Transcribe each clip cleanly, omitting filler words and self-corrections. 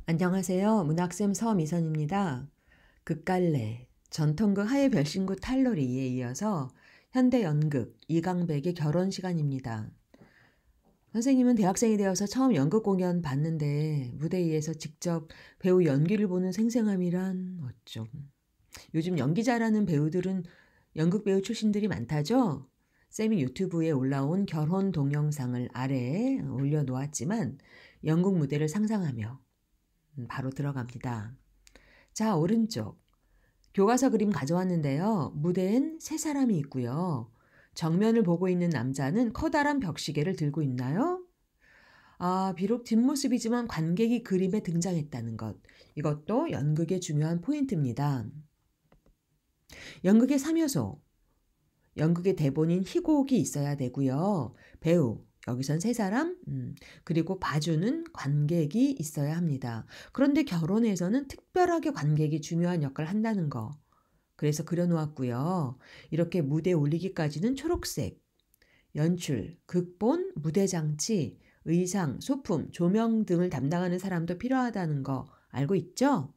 안녕하세요. 문학쌤 서미선입니다. 극갈래, 전통극 하의 별신구 탈놀이에 이어서 현대 연극 이강백의 결혼 시간입니다. 선생님은 대학생이 되어서 처음 연극 공연 봤는데 무대 위에서 직접 배우 연기를 보는 생생함이란 어쩜. 요즘 연기 잘하는 배우들은 연극 배우 출신들이 많다죠? 쌤이 유튜브에 올라온 결혼 동영상을 아래에 올려놓았지만 연극 무대를 상상하며 바로 들어갑니다. 자, 오른쪽. 교과서 그림 가져왔는데요. 무대엔 세 사람이 있고요. 정면을 보고 있는 남자는 커다란 벽시계를 들고 있나요? 비록 뒷모습이지만 관객이 그림에 등장했다는 것. 이것도 연극의 중요한 포인트입니다. 연극의 3요소. 연극의 대본인 희곡이 있어야 되고요. 배우, 여기선 세 사람, 그리고 봐주는 관객이 있어야 합니다. 그런데 결혼에서는 특별하게 관객이 중요한 역할을 한다는 거. 그래서 그려놓았고요. 이렇게 무대에 올리기까지는 초록색, 연출, 극본, 무대장치, 의상, 소품, 조명 등을 담당하는 사람도 필요하다는 거 알고 있죠?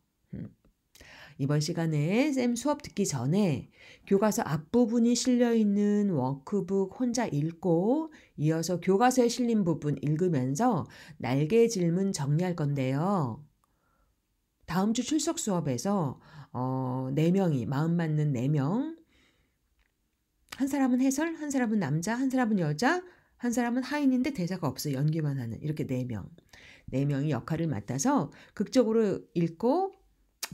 이번 시간에 쌤 수업 듣기 전에 교과서 앞부분이 실려있는 워크북 혼자 읽고 이어서 교과서에 실린 부분 읽으면서 날개 질문 정리할 건데요. 다음 주 출석 수업에서 4명이 마음 맞는 4명, 한 사람은 해설, 한 사람은 남자, 한 사람은 여자, 한 사람은 하인인데 대사가 없어 연기만 하는 이렇게 4명. 4명이 역할을 맡아서 극적으로 읽고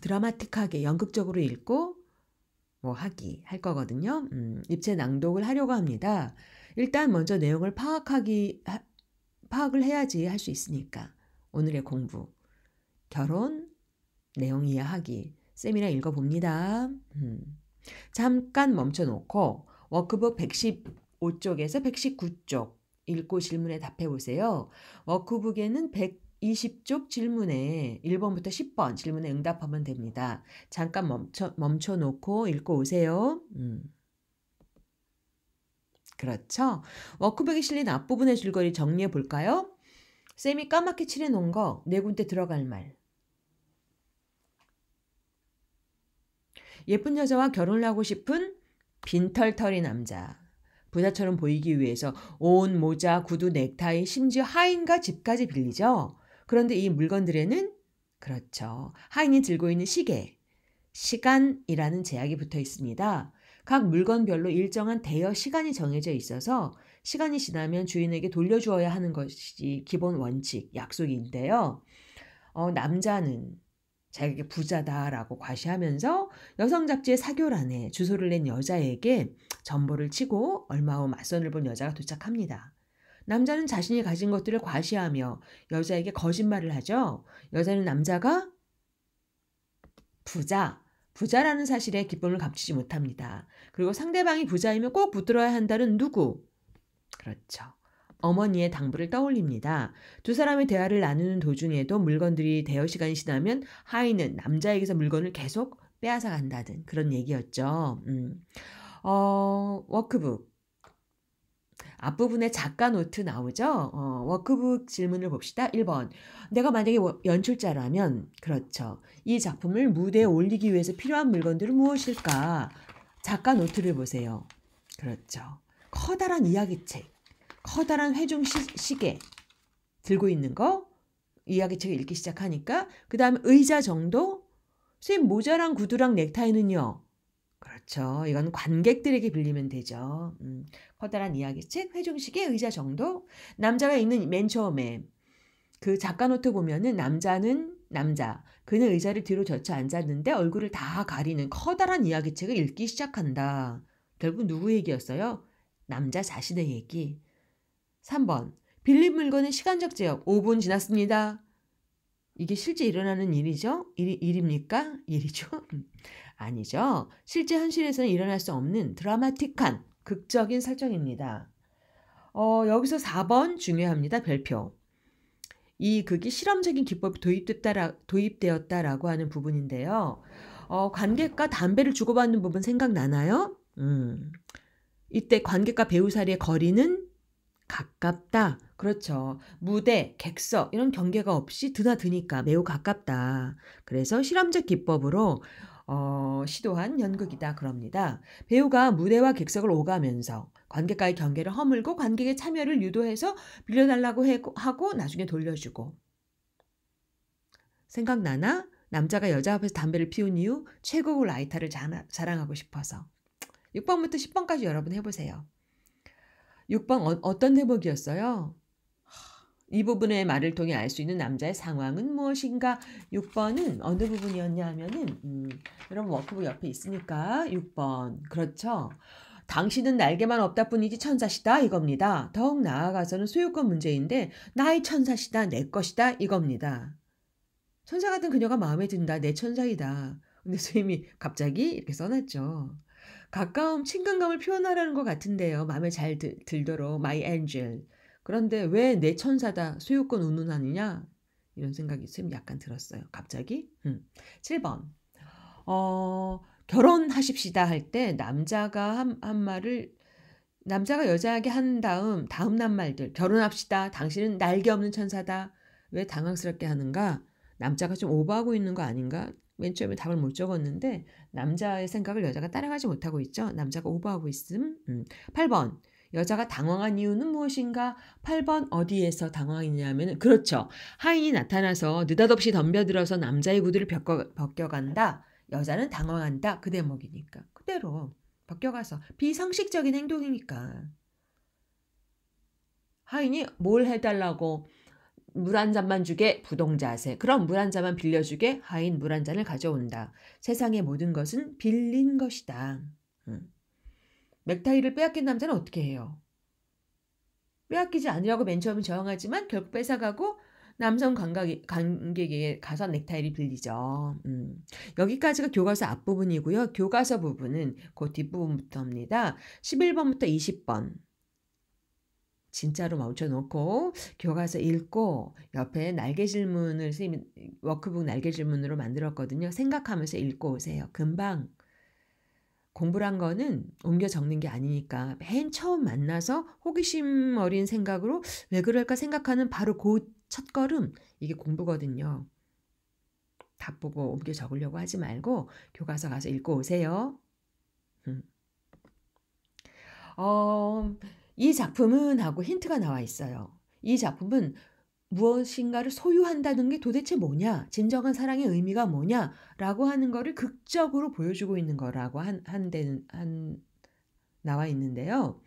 드라마틱하게 연극적으로 읽고 할 거거든요. 입체 낭독을 하려고 합니다. 일단 먼저 내용을 파악을 해야지 할 수 있으니까. 오늘의 공부. 결혼, 내용 이해하기. 쌤이랑 읽어봅니다. 잠깐 멈춰놓고 워크북 115쪽에서 119쪽 읽고 질문에 답해보세요. 워크북에는 120쪽 질문에 1번부터 10번 질문에 응답하면 됩니다. 잠깐 멈춰놓고 읽고 오세요. 그렇죠. 워크북에 실린 앞부분의 줄거리 정리해 볼까요? 쌤이 까맣게 칠해놓은 거 네 군데 들어갈 말. 예쁜 여자와 결혼을 하고 싶은 빈털터리 남자. 부자처럼 보이기 위해서 옷, 모자, 구두, 넥타이, 심지어 하인과 집까지 빌리죠. 그런데 이 물건들에는 그렇죠. 하인이 들고 있는 시계, 시간이라는 제약이 붙어 있습니다. 각 물건별로 일정한 대여 시간이 정해져 있어서 시간이 지나면 주인에게 돌려주어야 하는 것이 기본 원칙, 약속인데요. 남자는 자기가 부자다라고 과시하면서 여성 잡지의 사교란에 주소를 낸 여자에게 전보를 치고 얼마 후 맞선을 본 여자가 도착합니다. 남자는 자신이 가진 것들을 과시하며 여자에게 거짓말을 하죠. 여자는 남자가 부자라는 사실에 기쁨을 감추지 못합니다. 그리고 상대방이 부자이면 꼭 붙들어야 한다는 누구? 그렇죠. 어머니의 당부를 떠올립니다. 두 사람의 대화를 나누는 도중에도 물건들이 대여 시간이 지나면 하인은 남자에게서 물건을 계속 빼앗아 간다든 그런 얘기였죠. 워크북. 앞부분에 작가 노트 나오죠? 워크북 질문을 봅시다. 1번. 내가 만약에 연출자라면, 그렇죠. 이 작품을 무대에 올리기 위해서 필요한 물건들은 무엇일까? 작가 노트를 보세요. 그렇죠. 커다란 이야기책, 커다란 회중 시계 들고 있는 거, 이야기책을 읽기 시작하니까, 그 다음에 의자 정도? 선생님, 모자랑 구두랑 넥타이는요? 그렇죠. 이건 관객들에게 빌리면 되죠. 커다란 이야기책, 회중식의 의자 정도. 남자가 읽는 맨 처음에 그 작가 노트 보면은 남자는 남자. 그는 의자를 뒤로 젖혀 앉았는데 얼굴을 다 가리는 커다란 이야기책을 읽기 시작한다. 결국 누구 얘기였어요? 남자 자신의 얘기. 3번. 빌린 물건의 시간적 제역. 5분 지났습니다. 이게 실제 일어나는 일이죠? 일입니까? 일이죠? 아니죠. 실제 현실에서는 일어날 수 없는 드라마틱한 극적인 설정입니다. 여기서 4번 중요합니다. 별표. 이 극이 실험적인 기법이 도입되었다라고 하는 부분인데요. 관객과 담배를 주고받는 부분 생각나나요? 이때 관객과 배우 사이의 거리는 가깝다. 그렇죠. 무대, 객석 이런 경계가 없이 드나드니까 매우 가깝다. 그래서 실험적 기법으로 시도한 연극이다 그럽니다. 배우가 무대와 객석을 오가면서 관객과의 경계를 허물고 관객의 참여를 유도해서 빌려달라고 하고 나중에 돌려주고. 생각나나? 남자가 여자 앞에서 담배를 피운 이유 최고급 라이터를 자랑하고 싶어서. 6번부터 10번까지 여러분 해보세요. 6번 어떤 대목이었어요? 이 부분의 말을 통해 알 수 있는 남자의 상황은 무엇인가? 6번은 어느 부분이었냐 하면은 여러분 워크북 옆에 있으니까 6번 그렇죠. 당신은 날개만 없다 뿐이지 천사시다 이겁니다. 더욱 나아가서는 소유권 문제인데 나의 천사시다 내 것이다 이겁니다. 천사 같은 그녀가 마음에 든다 내 천사이다. 근데 선생님이 갑자기 이렇게 써놨죠. 가까움, 친근감을 표현하라는 것 같은데요. 마음에 잘 들도록 my angel. 그런데 왜 내 천사다 소유권 운운하느냐? 이런 생각이 쌤 약간 들었어요. 갑자기. 7번. 결혼하십시다 할 때 남자가 한 말을 남자가 여자에게 한 다음 낱말들 결혼합시다. 당신은 날개 없는 천사다. 왜 당황스럽게 하는가? 남자가 좀 오버하고 있는 거 아닌가? 맨 처음에 답을 못 적었는데 남자의 생각을 여자가 따라가지 못하고 있죠. 남자가 오버하고 있음. 8번. 여자가 당황한 이유는 무엇인가? 8번 어디에서 당황했냐면 그렇죠. 하인이 나타나서 느닷없이 덤벼들어서 남자의 구두를 벗겨간다. 여자는 당황한다. 그 대목이니까. 그대로 벗겨가서 비상식적인 행동이니까. 하인이 뭘 해달라고 물 한 잔만 주게 부동자세. 그럼 물 한 잔만 빌려주게 하인 물 한 잔을 가져온다. 세상의 모든 것은 빌린 것이다. 넥타이를 빼앗긴 남자는 어떻게 해요? 빼앗기지 않으려고 맨 처음에 저항하지만 결국 뺏어가고 남성 관객에게 가서 넥타이를 빌리죠. 여기까지가 교과서 앞부분이고요. 교과서 부분은 그 뒷부분부터입니다. 11번부터 20번. 진짜로 멈춰놓고 교과서 읽고 옆에 날개 질문을 선생님이 워크북 날개 질문으로 만들었거든요. 생각하면서 읽고 오세요. 금방 공부란 거는 옮겨 적는 게 아니니까 맨 처음 만나서 호기심 어린 생각으로 왜 그럴까 생각하는 바로 그 첫걸음 이게 공부거든요. 답 보고 옮겨 적으려고 하지 말고 교과서 가서 읽고 오세요. 이 작품은 하고 힌트가 나와 있어요. 이 작품은 무엇인가를 소유한다는 게 도대체 뭐냐? 진정한 사랑의 의미가 뭐냐?라고 하는 거를 극적으로 보여주고 있는 거라고 나와 있는데요.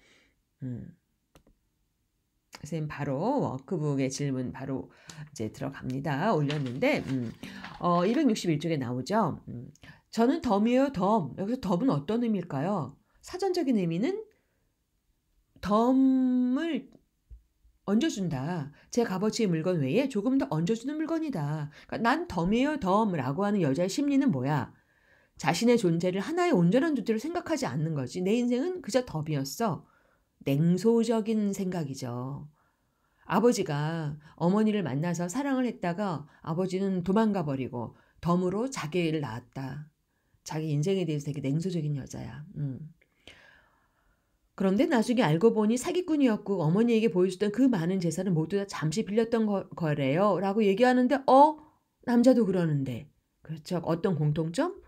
선생님 바로 워크북의 질문 바로 이제 들어갑니다. 올렸는데 261쪽에 나오죠. 저는 덤이에요, 덤. 여기서 덤은 어떤 의미일까요? 사전적인 의미는 덤을 얹어준다. 제 값어치의 물건 외에 조금 더 얹어주는 물건이다. 그러니까 난 덤이에요, 덤이라고 하는 여자의 심리는 뭐야? 자신의 존재를 하나의 온전한 존재로 생각하지 않는 거지. 내 인생은 그저 덤이었어. 냉소적인 생각이죠. 아버지가 어머니를 만나서 사랑을 했다가 아버지는 도망가 버리고 덤으로 자기를 낳았다. 자기 인생에 대해서 되게 냉소적인 여자야. 그런데 나중에 알고 보니 사기꾼이었고 어머니에게 보여줬던 그 많은 재산을 모두 다 잠시 빌렸던 거래요. 라고 얘기하는데 남자도 그러는데. 그렇죠. 어떤 공통점?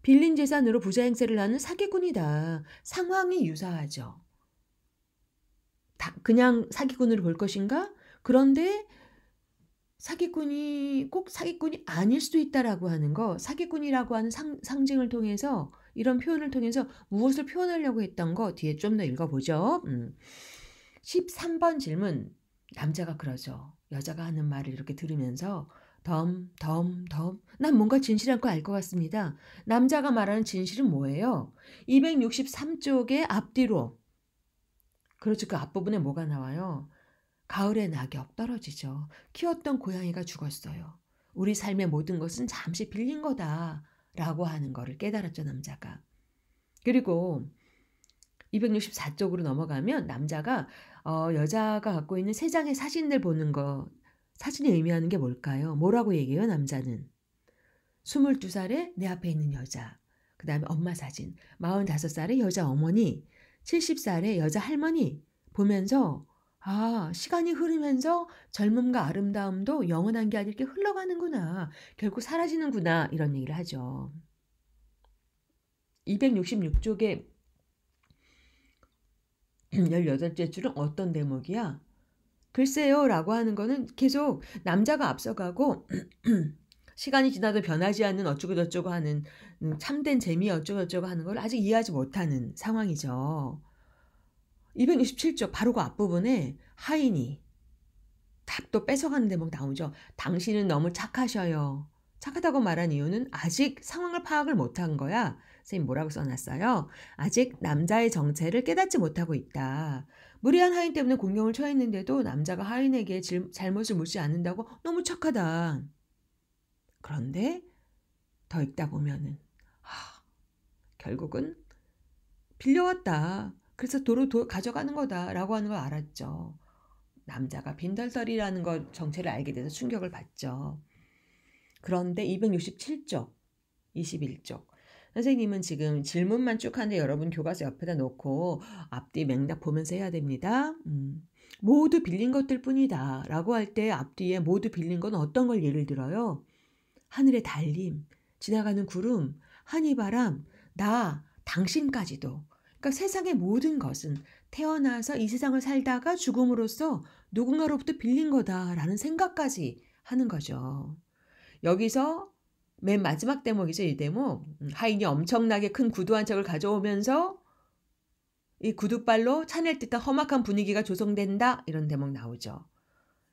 빌린 재산으로 부자 행세를 하는 사기꾼이다. 상황이 유사하죠. 그냥 사기꾼으로 볼 것인가? 그런데 사기꾼이 꼭 사기꾼이 아닐 수도 있다라고 하는 거, 사기꾼이라고 하는 상징을 통해서 이런 표현을 통해서 무엇을 표현하려고 했던 거 뒤에 좀 더 읽어보죠. 13번 질문. 남자가 그러죠. 여자가 하는 말을 이렇게 들으면서 덤. 난 뭔가 진실한 거 알 것 같습니다. 남자가 말하는 진실은 뭐예요? 263쪽의 앞뒤로. 그렇죠. 그 앞부분에 뭐가 나와요? 가을의 낙엽 떨어지죠. 키웠던 고양이가 죽었어요. 우리 삶의 모든 것은 잠시 빌린 거다. 라고 하는 거를 깨달았죠, 남자가. 그리고 264쪽으로 넘어가면 남자가 여자가 갖고 있는 세 장의 사진들 보는 거, 사진이 의미하는 게 뭘까요? 뭐라고 얘기해요, 남자는? 22살에 내 앞에 있는 여자, 그 다음에 엄마 사진, 45살의 여자 어머니, 70살의 여자 할머니 보면서 아, 시간이 흐르면서 젊음과 아름다움도 영원한 게 아니라 이렇게 흘러가는구나. 결국 사라지는구나. 이런 얘기를 하죠. 266쪽의 18째 줄은 어떤 대목이야? 글쎄요 라고 하는 거는 계속 남자가 앞서가고 시간이 지나도 변하지 않는 어쩌고저쩌고 하는 참된 재미 어쩌고저쩌고 하는 걸 아직 이해하지 못하는 상황이죠. 267쪽 바로 그 앞부분에 하인이 답도 뺏어가는 대목 나오죠. 당신은 너무 착하셔요. 착하다고 말한 이유는 아직 상황을 파악을 못한 거야. 선생님 뭐라고 써놨어요? 아직 남자의 정체를 깨닫지 못하고 있다. 무리한 하인 때문에 공경을 처했는데도 남자가 하인에게 잘못을 묻지 않는다고 너무 착하다. 그런데 더 읽다 보면은 결국은 빌려왔다. 그래서 도로 가져가는 거다라고 하는 걸 알았죠. 남자가 빈털터리라는 것 정체를 알게 돼서 충격을 받죠. 그런데 267쪽, 21쪽. 선생님은 지금 질문만 쭉 하는데 여러분 교과서 옆에다 놓고 앞뒤 맥락 보면서 해야 됩니다. 모두 빌린 것들 뿐이다 라고 할 때 앞뒤에 모두 빌린 건 어떤 걸 예를 들어요? 하늘의 달림, 지나가는 구름, 한이바람, 나, 당신까지도. 그러니까 세상의 모든 것은 태어나서 이 세상을 살다가 죽음으로써 누군가로부터 빌린 거다라는 생각까지 하는 거죠. 여기서 맨 마지막 대목이죠. 이 대목. 하인이 엄청나게 큰 구두 한 척을 가져오면서 이 구두발로 차낼 듯한 험악한 분위기가 조성된다. 이런 대목 나오죠.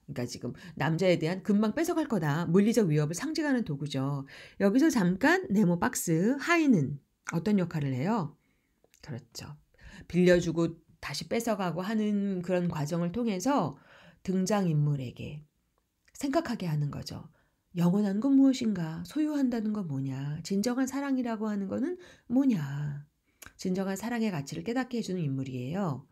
그러니까 지금 남자에 대한 금방 뺏어갈 거다. 물리적 위협을 상징하는 도구죠. 여기서 잠깐 네모 박스 하인은 어떤 역할을 해요? 그렇죠. 빌려주고 다시 뺏어가고 하는 그런 과정을 통해서 등장인물에게 생각하게 하는 거죠. 영원한 건 무엇인가? 소유한다는 건 뭐냐? 진정한 사랑이라고 하는 거는 뭐냐? 진정한 사랑의 가치를 깨닫게 해주는 인물이에요.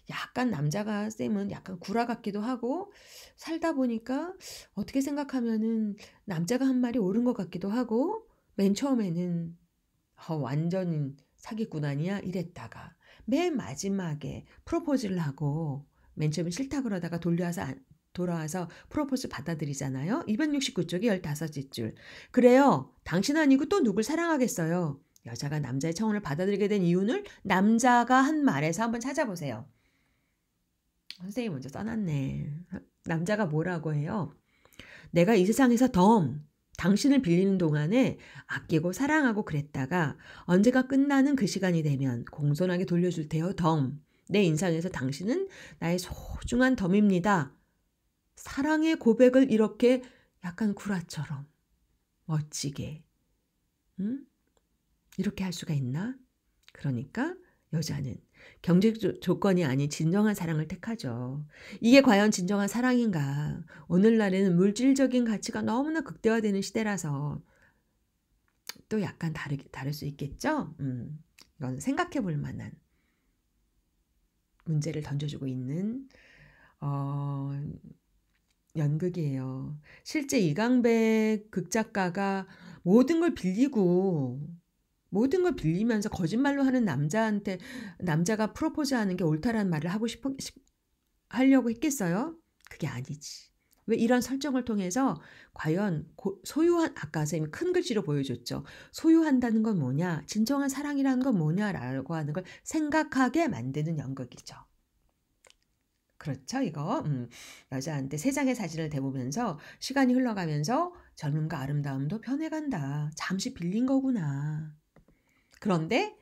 약간 남자가 쌤은 약간 구라 같기도 하고 살다 보니까 어떻게 생각하면은 남자가 한 말이 옳은 것 같기도 하고 맨 처음에는 완전 사기꾼 아니야 이랬다가 맨 마지막에 프로포즈를 하고 맨 처음에 싫다 그러다가 돌아와서 프로포즈 받아들이잖아요. 269쪽이 15째 줄. 그래요. 당신 아니고 또 누굴 사랑하겠어요. 여자가 남자의 청혼을 받아들이게 된 이유는 남자가 한 말에서 한번 찾아보세요. 선생님 먼저 써놨네. 남자가 뭐라고 해요? 내가 이 세상에서 당신을 빌리는 동안에 아끼고 사랑하고 그랬다가 언제가 끝나는 그 시간이 되면 공손하게 돌려줄 테요. 내 인상에서 당신은 나의 소중한 덤입니다. 사랑의 고백을 이렇게 약간 구라처럼 멋지게 이렇게 할 수가 있나? 그러니까 여자는 경제적 조건이 아닌 진정한 사랑을 택하죠. 이게 과연 진정한 사랑인가? 오늘날에는 물질적인 가치가 너무나 극대화되는 시대라서 또 약간 다를 수 있겠죠? 이건 생각해 볼 만한 문제를 던져주고 있는 연극이에요. 실제 이강백 극작가가 모든 걸 빌리면서 거짓말로 하는 남자한테 남자가 프로포즈하는 게 옳다라는 말을 하려고 했겠어요? 그게 아니지. 왜 이런 설정을 통해서 과연 아까 선생님이 큰 글씨로 보여줬죠. 소유한다는 건 뭐냐? 진정한 사랑이라는 건 뭐냐라고 하는 걸 생각하게 만드는 연극이죠. 그렇죠, 이거. 여자한테 세 장의 사진을 대보면서 시간이 흘러가면서 젊음과 아름다움도 변해간다. 잠시 빌린 거구나. 그런데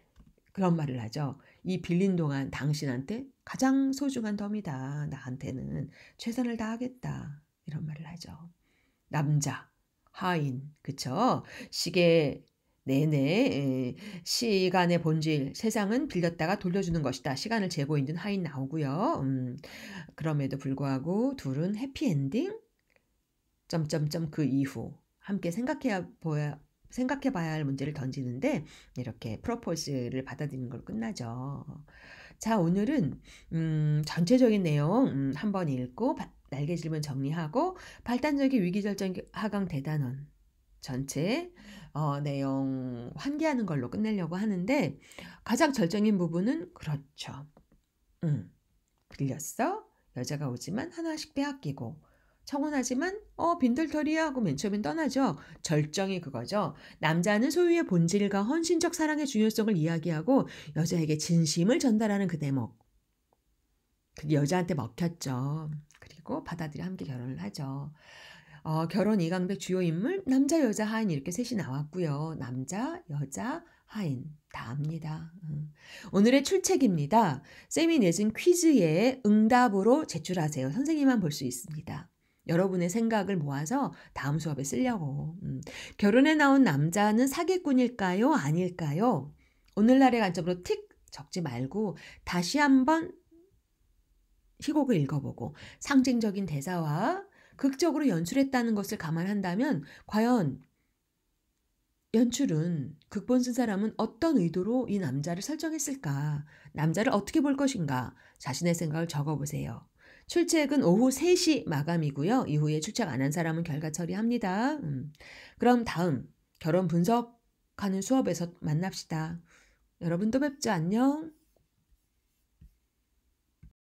그런 말을 하죠. 이 빌린 동안 당신한테 가장 소중한 덤이다. 나한테는 최선을 다하겠다. 이런 말을 하죠. 남자, 하인, 그쵸? 시계 내내 시간의 본질, 세상은 빌렸다가 돌려주는 것이다. 시간을 재고 있는 하인 나오고요. 그럼에도 불구하고 둘은 해피엔딩? 점점점 그 이후 함께 생각해봐야 할 문제를 던지는데 이렇게 프로포즈를 받아들이는 걸로 끝나죠. 자, 오늘은 전체적인 내용 한번 읽고 날개 질문 정리하고 발단적인 위기절정 하강 대단원 전체 내용 환기하는 걸로 끝내려고 하는데 가장 절정인 부분은 그렇죠. 빌렸어? 여자가 오지만 하나씩 빼앗기고 청혼하지만 빈털터리야 하고 맨 처음엔 떠나죠. 절정이 그거죠. 남자는 소유의 본질과 헌신적 사랑의 중요성을 이야기하고 여자에게 진심을 전달하는 그 대목. 그게 여자한테 먹혔죠. 그리고 받아들여 함께 결혼을 하죠. 결혼 이강백 주요 인물 남자 여자 하인 이렇게 셋이 나왔고요. 남자 여자 하인 다 압니다. 오늘의 출첵입니다. 쌤이 내준 퀴즈에 응답으로 제출하세요. 선생님만 볼 수 있습니다. 여러분의 생각을 모아서 다음 수업에 쓰려고. 결혼에 나온 남자는 사기꾼일까요? 아닐까요? 오늘날의 관점으로 틱 적지 말고 다시 한번 희곡을 읽어보고 상징적인 대사와 극적으로 연출했다는 것을 감안한다면 과연 연출은 극본 쓴 사람은 어떤 의도로 이 남자를 설정했을까? 남자를 어떻게 볼 것인가? 자신의 생각을 적어보세요. 출첵은 오후 3시 마감이고요. 이후에 출첵 안 한 사람은 결과 처리합니다. 그럼 다음 결혼 분석하는 수업에서 만납시다. 여러분 또 뵙죠. 안녕.